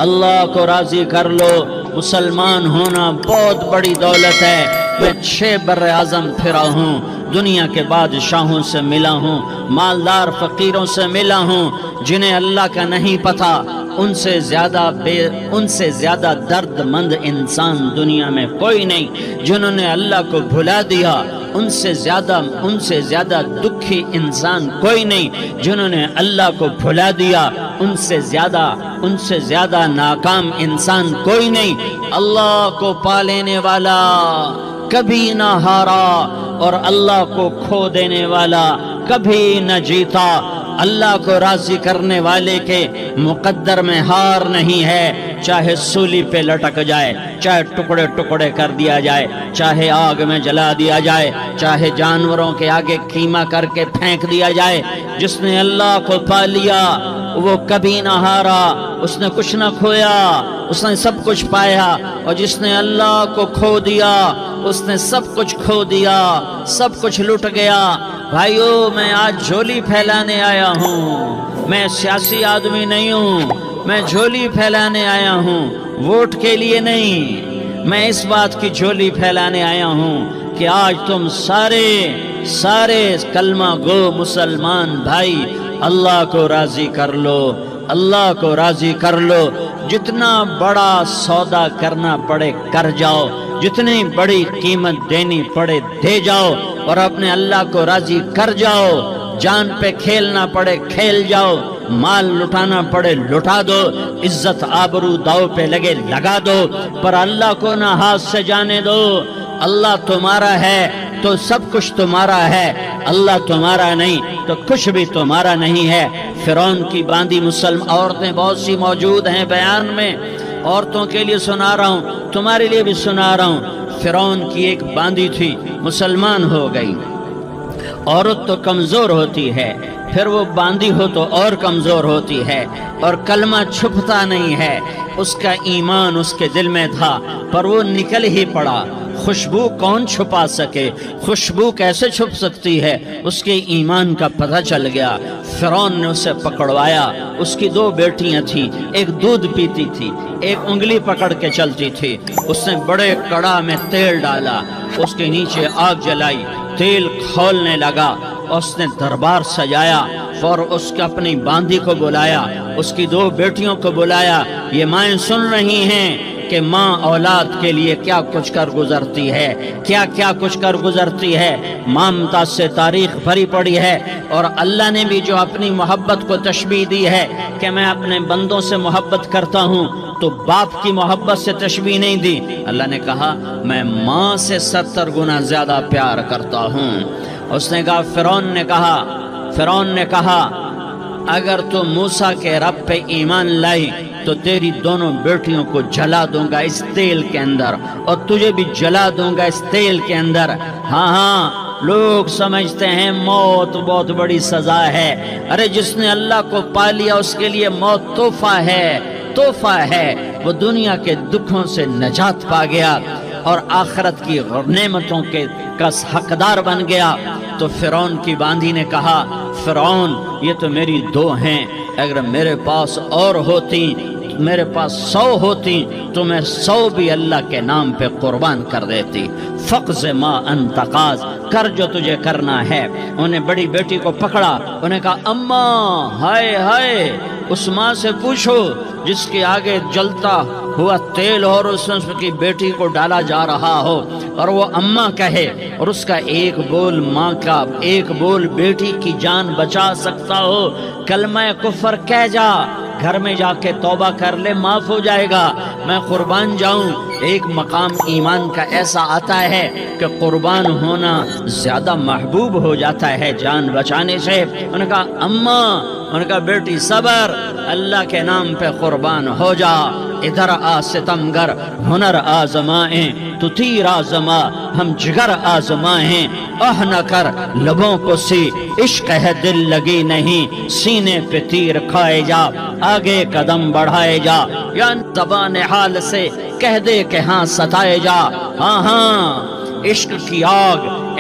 اللہ کو راضی کر لو۔ مسلمان ہونا بہت بڑی دولت ہے۔ میں 6 بر اعظم پھرا ہوں، دنیا کے بادشاہوں سے ملا ہوں، مالدار فقیروں سے ملا ہوں، جنہیں اللہ کا نہیں پتہ ان سے زیادہ درد مند انسان دنیا میں کوئی نہیں۔ جنہوں نے اللہ کو بھلا دیا ان سے زیادہ دکھی انسان کوئی نہیں۔ جنہوں نے اللہ کو بھلا دیا ان سے زیادہ ناکام انسان کوئی نہیں۔ اللہ کو پا لینے والا کبھی نہ ہارا اور اللہ کو کھو دینے والا کبھی نہ جیتا۔ اللہ کو راضی کرنے والے کے مقدر میں ہار نہیں ہے، چاہے سولی پہ لٹک جائے، چاہے ٹکڑے ٹکڑے کر دیا جائے، چاہے آگ میں جلا دیا جائے، چاہے جانوروں کے آگے قیمہ کر کے پھینک دیا جائے۔ جس نے اللہ کو پا لیا وہ کبھی نہ ہارا، اس نے کچھ نہ کھویا، اس نے سب کچھ پایا۔ اور جس نے اللہ کو کھو دیا اس نے سب کچھ کھو دیا، سب کچھ لٹ گیا۔ بھائیو، میں آج جھولی پھیلانے آیا ہوں، میں سیاسی آدمی نہیں ہوں، میں جھولی پھیلانے آیا ہوں، ووٹ کے لیے نہیں۔ میں اس بات کی جھولی پھیلانے آیا ہوں کہ آج تم سارے کلمہ گو مسلمان بھائی اللہ کو راضی کر لو، اللہ کو راضی کر لو۔ جتنا بڑا سودا کرنا پڑے کر جاؤ، جتنی بڑی قیمت دینی پڑے دے جاؤ، اور اپنے اللہ کو راضی کر جاؤ۔ جان پہ کھیلنا پڑے کھیل جاؤ، مال لٹانا پڑے لٹا دو، عزت آبرو داؤ پہ لگے لگا دو، پر اللہ کو نہ ہاتھ سے جانے دو۔ اللہ تمہارا ہے تو سب کچھ تمہارا ہے، اللہ تمہارا نہیں تو کچھ بھی تمہارا نہیں ہے۔ فرعون کی باندھی مسلم عورتیں بہت سی موجود ہیں بیان میں، عورتوں کے لیے سنا رہا ہوں، تمہارے لیے بھی سنا رہا ہوں۔ فرعون کی ایک باندھی تھی، مسلمان ہو گئی۔ عورت تو کمزور ہوتی ہے، پھر وہ باندھی ہو تو اور کمزور ہوتی ہے، اور کلمہ چھپتا نہیں ہے۔ اس کا ایمان اس کے دل میں تھا پر وہ نکل ہی پڑا۔ خوشبو کون چھپا سکے، خوشبو کیسے چھپ سکتی ہے؟ اس کے ایمان کا پتہ چل گیا۔ فرعون نے اسے پکڑوایا۔ اس کی 2 بیٹیاں تھیں، ایک دودھ پیتی تھی، ایک انگلی پکڑ کے چلتی تھی۔ اس نے بڑے کڑا میں تیل ڈالا، اس کے نیچے آگ جلائی، تیل کھولنے لگا، اس نے دربار سجایا، اور اس کے اپنی باندھی کو بلایا، اس کی 2 بیٹیوں کو بلایا۔ یہ مائیں سن رہی ہیں کہ ماں اولاد کے لیے کیا کچھ کر گزرتی ہے، کیا کچھ کر گزرتی ہے۔ مامتا سے تاریخ بھری پڑی ہے، اور اللہ نے بھی جو اپنی محبت کو تشبیہ دی ہے کہ میں اپنے بندوں سے محبت کرتا ہوں، تو باپ کی محبت سے تشبیہ نہیں دی۔ اللہ نے کہا میں ماں سے 70 گنا زیادہ پیار کرتا ہوں۔ اس نے کہا فرعون نے کہا اگر تو موسیٰ کے رب پہ ایمان لائی تو تیری دونوں بیٹیوں کو جلا دوں گا اس تیل کے اندر، اور تجھے بھی جلا دوں گا اس تیل کے اندر۔ ہاں لوگ سمجھتے ہیں موت بہت بڑی سزا ہے۔ ارے جس نے اللہ کو پا لیا اس کے لیے موت تحفہ ہے۔ وہ دنیا کے دکھوں سے نجات پا گیا اور آخرت کی نعمتوں کا حقدار بن گیا۔ تو فرعون کی باندھی نے کہا فرعون یہ تو میری 2 ہیں، اگر میرے پاس اور ہوتی، میرے پاس 100 ہوتی تو میں 100 بھی اللہ کے نام پہ قربان کر دیتی۔ فقض ما انت قاض، کر جو تجھے کرنا ہے۔ انہیں بڑی بیٹی کو پکڑا، انہیں کہا اماں ہائے اس ماں سے پوچھو جس کے آگے جلتا ہوا تیل اور اس کی بیٹی کو ڈالا جا رہا ہو اور وہ اماں کہے، اور اس کا ایک بول ماں کا، ایک بول بیٹی کی جان بچا سکتا ہو۔ کلمہ کفر کہہ جا، گھر میں جا کے توبہ کر لے، معاف ہو جائے گا۔ میں قربان جاؤں۔ ایک مقام ایمان کا ایسا آتا ہے کہ قربان ہونا زیادہ محبوب ہو جاتا ہے جان بچانے سے۔ انہوں نے کہا اماں، انہوں نے کہا بیٹی صبر، اللہ کے نام پہ قربان ہو جا۔ ادھر آ ستمگر، ہنر آزمائیں تو تیر آزما، ہم جگر آزمائیں اہ نہ کر لبوں کو سی، عشق ہے دل لگی نہیں، سینے پہ تیر کھائے جا، آگے قدم بڑھائے جا، یا زبان حال سے کہہ دے کہ ہاں ستائے جا۔ ہاں عشق کی آگ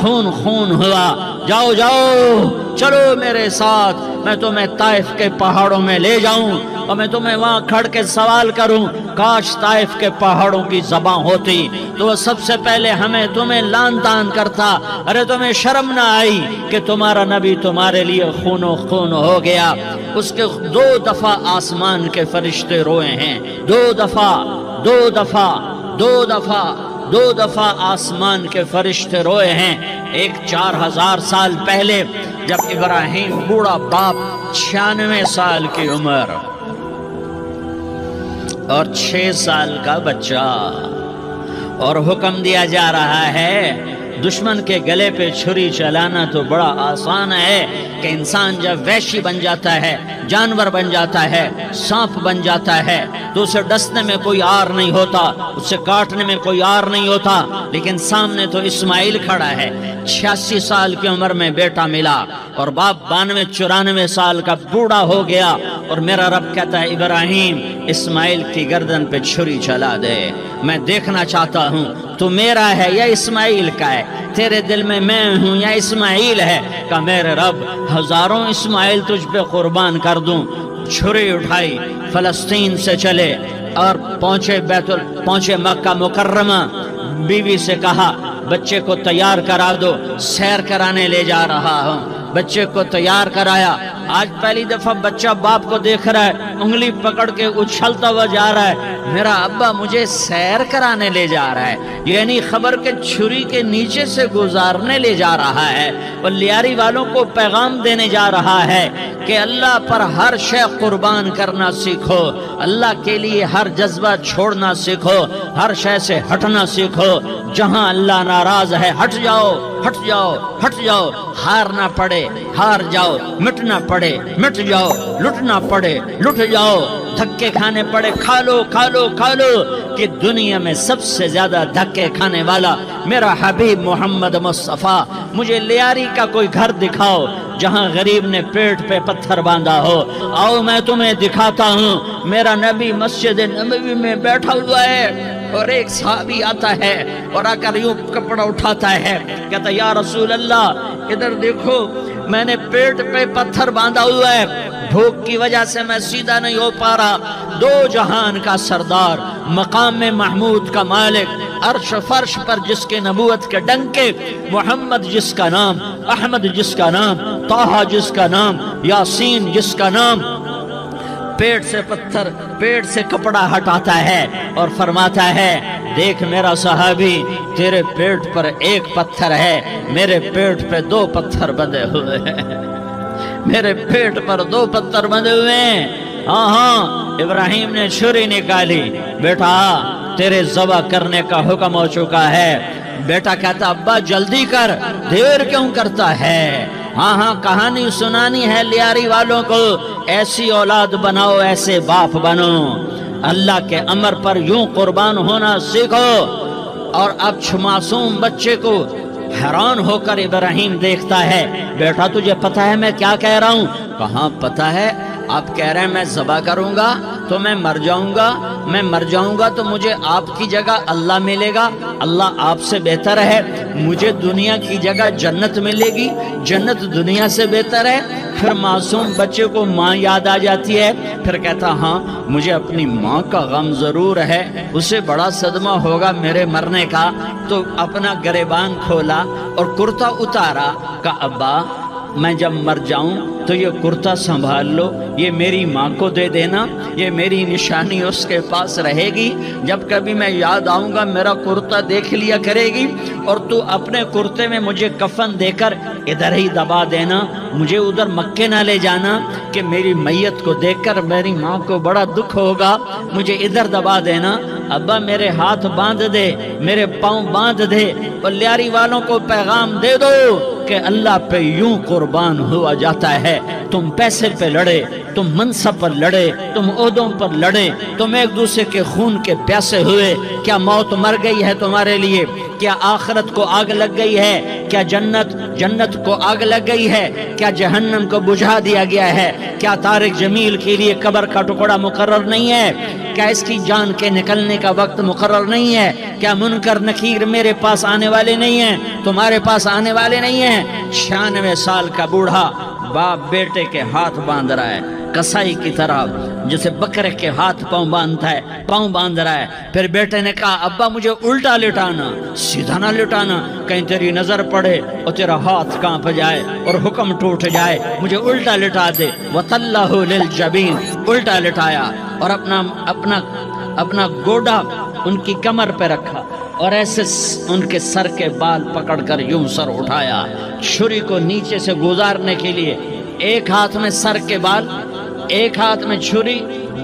خون خون ہوا، جاؤ جاؤ چلو میرے ساتھ، میں تمہیں طائف کے پہاڑوں میں لے جاؤں اور میں تمہیں وہاں کھڑ کے سوال کروں، کاش طائف کے پہاڑوں کی زباں ہوتی تو وہ سب سے پہلے ہمیں تمہیں لان تان کرتا، ارے تمہیں شرم نہ آئی کہ تمہارا نبی تمہارے لیے خون و خون ہو گیا۔ اس کے 2 دفعہ آسمان کے فرشتے روئے ہیں، 2 دفعہ آسمان کے فرشتے روئے ہیں۔ ایک 4000 سال پہلے جب ابراہیم بوڑھا باپ 96 سال کی عمر اور 6 سال کا بچہ، اور حکم دیا جا رہا ہے دشمن کے گلے پہ چھری چلانا تو بڑا آسان ہے کہ انسان جب وحشی بن جاتا ہے، جانور بن جاتا ہے، سانپ بن جاتا ہے تو اسے ڈسنے میں کوئی آر نہیں ہوتا، اسے کاٹنے میں کوئی آر نہیں ہوتا، لیکن سامنے تو اسماعیل کھڑا ہے، 86 سال کی عمر میں بیٹا ملا اور باپ 92-94 سال کا بوڑھا ہو گیا، اور میرا رب کہتا ہے ابراہیم اسماعیل کی گردن پہ چھری چلا دے، میں دیکھنا چاہتا ہوں تو میرا ہے یا اسماعیل کا ہے، تیرے دل میں میں ہوں یا اسماعیل ہے؟ کہ میرے رب ہزاروں اسماعیل تجھ پہ قربان کر دوں۔ چھری اٹھائی، فلسطین سے چلے اور پہنچے مکہ مکرمہ، بیوی سے کہا بچے کو تیار کرا دو، سیر کرانے لے جا رہا ہوں، بچے کو تیار کرایا۔ آج پہلی دفعہ بچہ باپ کو دیکھ رہا ہے، انگلی پکڑ کے اچھلتا ہوا جا رہا ہے، میرا ابا مجھے سیر کرانے لے جا رہا ہے، یعنی خبر کے چھری کے نیچے سے گزارنے لے جا رہا ہے، اور لیاری والوں کو پیغام دینے جا رہا ہے کہ اللہ پر ہر شے قربان کرنا سیکھو، اللہ کے لیے ہر جذبہ چھوڑنا سیکھو، ہر شے سے ہٹنا سیکھو، جہاں اللہ ناراض ہے ہٹ جاؤ، ہٹ جاؤ، ہٹ جاؤ، ہارنا پڑے ہار جاؤ، مٹنا پڑے مٹ جاؤ، لٹنا پڑے لٹ جاؤ، دھکے کھانے پڑے کھا لو کھا لو کھا لو، کہ دنیا میں سب سے زیادہ دھکے کھانے والا میرا حبیب محمد مصطفیٰ۔ مجھے لیاری کا کوئی گھر دکھاؤ جہاں غریب نے پیٹ پہ پتھر باندھا ہو، آؤ میں تمہیں دکھاتا ہوں۔ میرا نبی مسجد نبوی میں بیٹھا ہوا ہے اور ایک صحابی آتا ہے اور آ کر یوں کپڑا اٹھاتا ہے، کہتا یا رسول اللہ ادھر دیکھو، میں نے پیٹ پہ پتھر باندھا ہوا ہے، بھوک کی وجہ سے میں سیدھا نہیں ہو پا رہا۔ 2 جہان کا سردار، مقام محمود کا مالک، عرش فرش پر جس کے نبوت کے ڈنکے، محمد جس کا نام، احمد جس کا نام، طٰہٰ جس کا نام، یاسین جس کا نام، پیٹ سے پتھر، پیٹ سے کپڑا ہٹاتا ہے اور فرماتا ہے دیکھ میرا صحابی، تیرے پیٹ پر 1 پتھر ہے، میرے پیٹ پہ 2 پتھر بندھے ہوئے ہیں، میرے پیٹ پر 2 پتھر بندھے ہوئے ہیں۔ ہاں ابراہیم نے چھری نکالی، بیٹا تیرے ذبح کرنے کا حکم ہو چکا ہے۔ بیٹا کہتا ابا جلدی کر، دیر کیوں کرتا ہے؟ ہاں کہانی سنانی ہے لیاری والوں کو، ایسی اولاد بناؤ، ایسے باپ بنو، اللہ کے امر پر یوں قربان ہونا سیکھو۔ اور اب معصوم بچے کو حیران ہو کر ابراہیم دیکھتا ہے، بیٹا تجھے پتہ ہے میں کیا کہہ رہا ہوں؟ کہاں پتہ ہے؟ آپ کہہ رہے ہیں میں ذبح کروں گا تو میں مر جاؤں گا، میں مر جاؤں گا تو مجھے آپ کی جگہ اللہ ملے گا، اللہ آپ سے بہتر ہے، مجھے دنیا کی جگہ جنت ملے گی، جنت دنیا سے بہتر ہے۔ پھر معصوم بچے کو ماں یاد آ جاتی ہے، پھر کہتا ہاں مجھے اپنی ماں کا غم ضرور ہے، اسے بڑا صدمہ ہوگا میرے مرنے کا۔ تو اپنا گریبان کھولا اور کرتا اتارا، کہا ابا میں جب مر جاؤں تو یہ کرتا سنبھال لو، یہ میری ماں کو دے دینا، یہ میری نشانی اس کے پاس رہے گی، جب کبھی میں یاد آؤں گا میرا کرتا دیکھ لیا کرے گی، اور تو اپنے کرتے میں مجھے کفن دے کر ادھر ہی دبا دینا، مجھے ادھر مکے نہ لے جانا کہ میری میت کو دیکھ کر میری ماں کو بڑا دکھ ہوگا، مجھے ادھر دبا دینا۔ ابا میرے ہاتھ باندھ دے، میرے پاؤں باندھ دے، اور لیاری والوں کو پیغام دے دو کہ اللہ پہ یوں قربان ہوا جاتا ہے۔ تم پیسے پہ لڑے، تم منصب پر لڑے، تم عہدوں پر لڑے، تم ایک دوسرے کے خون کے پیاسے ہوئے، کیا موت مر گئی ہے تمہارے لیے؟ کیا آخرت کو آگ لگ گئی ہے؟ کیا جنت کو آگ لگ گئی ہے؟ کیا جہنم کو بجھا دیا گیا ہے؟ کیا طارق جمیل کے لیے قبر کا ٹکڑا مقرر نہیں ہے؟ کیا اس کی جان کے نکلنے کا وقت مقرر نہیں ہے؟ کیا منکر نکیر میرے پاس آنے والے نہیں ہیں؟ تمہارے پاس آنے والے نہیں ہیں؟ 96 سال کا بوڑھا باپ بیٹے کے ہاتھ باندھ رہا ہے کسائی کی طرح، جسے بکرے کے ہاتھ پاؤں باندھ رہا ہے۔ پھر بیٹے نے کہا ابا مجھے الٹا لٹانا، سیدھا نہ لٹانا، کہیں تیری نظر پڑے اور تیرا ہاتھ کانپ جائے اور حکم ٹوٹ جائے، مجھے الٹا لٹا دے۔ وَطَلَّهُ لِلْجَبِينِ، الٹا لٹایا اور اپنا گوڈا ان کی کمر پہ رکھا اور ایسے ان کے سر کے بال پکڑ کر یوں سر اٹھایا، چھری کو نیچے سے گزارنے کے لیے، ایک ہاتھ میں سر کے بال، ایک ہاتھ میں چھری،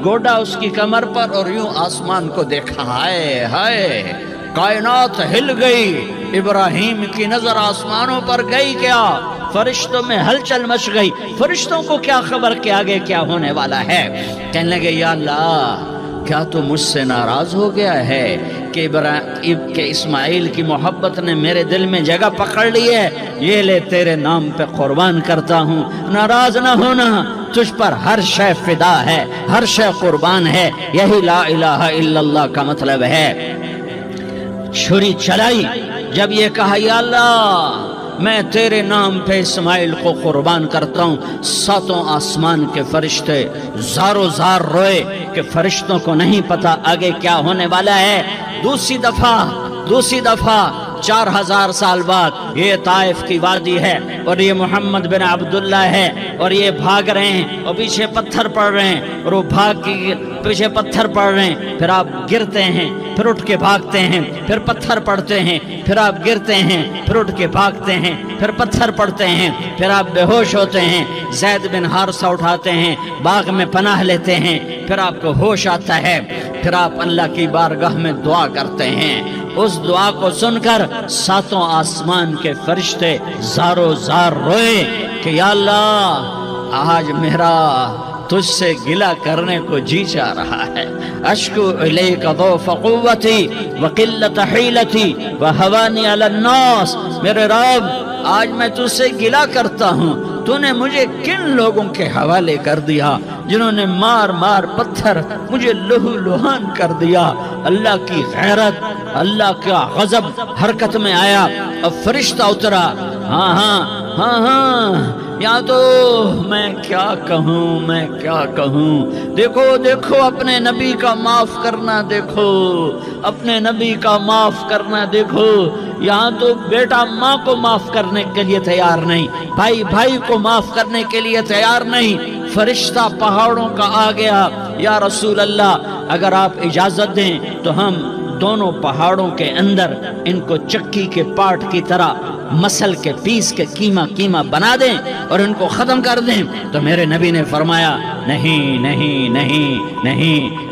گوڈا اس کی کمر پر، اور یوں آسمان کو دیکھا۔ ہائے ہائے، کائنات ہل گئی، ابراہیم کی نظر آسمانوں پر گئی کیا؟ فرشتوں میں ہلچل مچ گئی۔ فرشتوں کو کیا خبر کہ آگے کیا ہونے والا ہے؟ کہنے لگے یا اللہ، کیا تو مجھ سے ناراض ہو گیا ہے کہ اسماعیل کی محبت نے میرے دل میں جگہ پکڑ لی ہے؟ یہ لے تیرے نام پہ قربان کرتا ہوں، ناراض نہ ہونا، تجھ پر ہر شے فدا ہے، ہر شے قربان ہے۔ یہی لا الہ الا اللہ کا مطلب ہے۔ چھری چلائی، جب یہ کہا یا اللہ میں تیرے نام پہ اسماعیل کو قربان کرتا ہوں، 7 آسمان کے فرشتے زارو زار روئے کہ فرشتوں کو نہیں پتا آگے کیا ہونے والا ہے۔ دوسری دفعہ 4000 سال بعد یہ طائف کی وادی ہے اور یہ محمد بن عبداللہ ہے اور یہ بھاگ رہے ہیں اور پیچھے پتھر پڑ رہے ہیں اور وہ بھاگ کے پیچھے پتھر پڑ رہے ہیں، پھر آپ گرتے ہیں، پھر اٹھ کے بھاگتے ہیں، پھر پتھر پڑتے ہیں، پھر آپ گرتے ہیں، پھر اٹھ کے بھاگتے ہیں، پھر پتھر پڑتے ہیں، پھر آپ بے ہوش ہوتے ہیں، زید بن حارثہ اٹھاتے ہیں، باغ میں پناہ لیتے ہیں، پھر آپ کو ہوش آتا ہے، پھر آپ اللہ کی بارگاہ میں دعا کرتے ہیں۔ اس دعا کو سن کر 7 آسمان کے فرشتے زارو زار روئے کہ یا اللہ آج میرا تجھ سے گلہ کرنے کو جی چاہ رہا ہے۔ اشکو الیک ضعف قوتی وقلت حیلتی وہوانی علی الناس، میرے رب آج میں تجھ سے گلہ کرتا ہوں، تو نے مجھے کن لوگوں کے حوالے کر دیا جنہوں نے مار مار پتھر مجھے لہو لہان کر دیا۔ اللہ کی غیرت، اللہ کا غضب حرکت میں آیا، اب فرشتہ اترا۔ ہاں یا تو میں کیا کہوں، دیکھو اپنے نبی کا معاف کرنا، اپنے نبی کا معاف کرنا دیکھو۔ یہاں تو بیٹا ماں کو معاف کرنے کے لیے تیار نہیں، بھائی کو معاف کرنے کے لیے تیار نہیں۔ فرشتہ پہاڑوں کا آ گیا، یا رسول اللہ اگر آپ اجازت دیں تو ہم دونوں پہاڑوں کے اندر ان کو چکی کے پاٹ کی طرح مسل کے پیس کے کیما بنا دیں اور ان کو ختم کر دیں۔ تو میرے نبی نے فرمایا نہیں،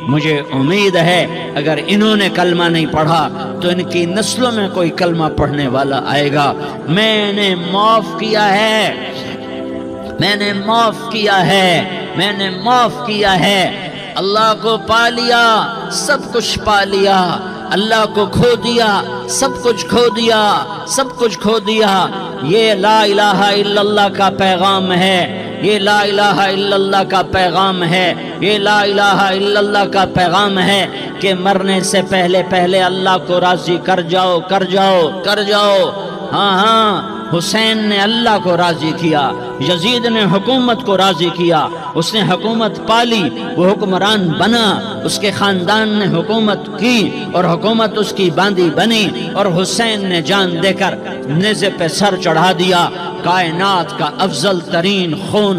مجھے امید ہے اگر انہوں نے کلمہ نہیں پڑھا تو ان کی نسلوں میں کوئی کلمہ پڑھنے والا آئے گا۔ میں نے معاف کیا ہے، اللہ کو پا لیا، سب کچھ پا لیا، اللہ کو کھو دیا، سب کچھ کھو دیا۔ یہ لا الہ الا اللہ کا پیغام ہے، یہ لا الہ الا اللہ کا پیغام ہے، یہ لا الہ الا اللہ کا پیغام ہے کہ مرنے سے پہلے اللہ کو راضی کر جاؤ۔ ہاں حسین نے اللہ کو راضی کیا، یزید نے حکومت کو راضی کیا، اس نے حکومت پالی، وہ حکمران بنا، اس کے خاندان نے حکومت کی اور حکومت اس کی باندھی بنی، اور حسین نے جان دے کر نیزے پہ سر چڑھا دیا۔ کائنات کا افضل ترین خون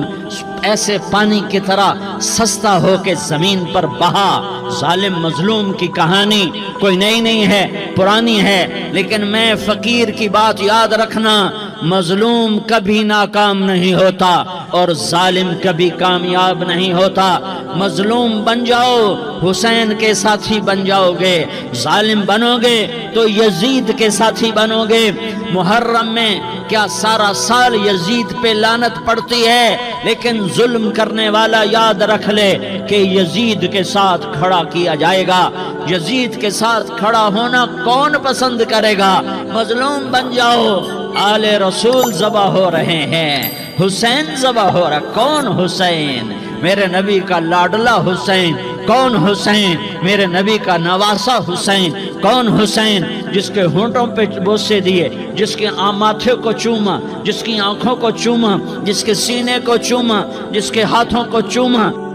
ایسے پانی کی طرح سستا ہو کے زمین پر بہا۔ ظالم مظلوم کی کہانی کوئی نئی نہیں ہے، پرانی ہے، لیکن میں فقیر کی بات یاد رکھنا، مظلوم کبھی ناکام نہیں ہوتا اور ظالم کبھی کامیاب نہیں ہوتا۔ مظلوم بن جاؤ حسین کے ساتھی بن جاؤ گے، ظالم بنو گے تو یزید کے ساتھی بنو گے۔ محرم میں کیا سارا سال یزید پہ لعنت پڑتی ہے، لیکن ظلم کرنے والا یاد رکھ لے کہ یزید کے ساتھ کھڑا کیا جائے گا۔ یزید کے ساتھ کھڑا ہونا کون پسند کرے گا؟ مظلوم بن جاؤ۔ آل رسول ذبح ہو رہے ہیں، حسین ذبح ہو رہا۔ کون حسین؟ میرے نبی کا لاڈلا حسین، کون حسین؟ میرے نبی کا نواسا حسین۔ کون حسین؟ جس کے ہونٹوں پہ بوسے دیے، جس کے ماتھے کو چوما، جس کی آنکھوں کو چوما، جس کے سینے کو چوما، جس کے ہاتھوں کو چوما۔